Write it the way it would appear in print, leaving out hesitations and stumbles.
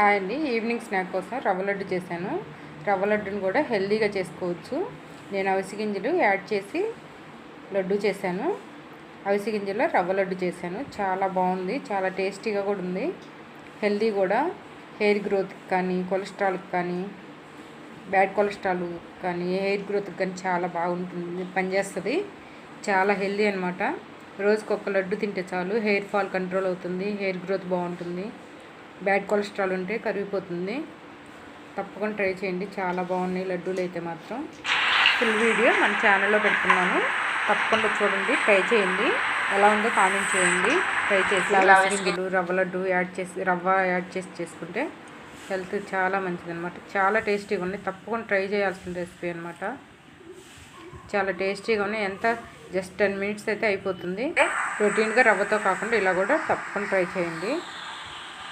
Hi అండి. Evening snack కోసం రవ్వ లడ్డు చేశాను. రవ్వ లడ్డుని కూడా హెల్దీగా చేసుకోవచ్చు. నేను అవిసె గింజలు యాడ్ చేసి లడ్డు చేశాను. అవిసె గింజల రవ్వ లడ్డు చేశాను. చాలా బాగుంది, చాలా టేస్టీగా కూడా ఉంది. హెల్దీ కూడా. హెయిర్ గ్రోత్కి కానీ, కొలెస్ట్రాల్కి కానీ, బ్యాడ్ కొలెస్ట్రాల్ కానీ, హెయిర్ గ్రోత్కి కానీ చాలా బాగుంటుంది, పనిచేస్తుంది. చాలా హెల్దీ అనమాట. రోజుకి ఒక లడ్డు తింటే చాలు, హెయిర్ ఫాల్ కంట్రోల్ అవుతుంది, హెయిర్ గ్రోత్ బాగుంటుంది, బ్యాడ్ కొలెస్ట్రాల్ ఉంటే కరిగిపోతుంది. తప్పకుండా ట్రై చేయండి. చాలా బాగున్నాయి లడ్డూలు అయితే మాత్రం. ఫుల్ వీడియో మన ఛానల్లో పెడుతున్నాను, తప్పకుండా చూడండి, ట్రై చేయండి. ఎలా ఉందో కామెంట్ చేయండి. ట్రై చేసి గింజలు రవ్వ లడ్డు రవ్వ యాడ్ చేసి చేసుకుంటే హెల్త్ చాలా మంచిది అనమాట. చాలా టేస్టీగా ఉన్నాయి. తప్పకుండా ట్రై చేయాల్సిన రెసిపీ అనమాట. చాలా టేస్టీగా ఉన్నాయి. ఎంత జస్ట్ 10 minutes అయితే అయిపోతుంది. రొటీన్గా రవ్వతో కాకుండా ఇలా కూడా తప్పకుండా ట్రై చేయండి.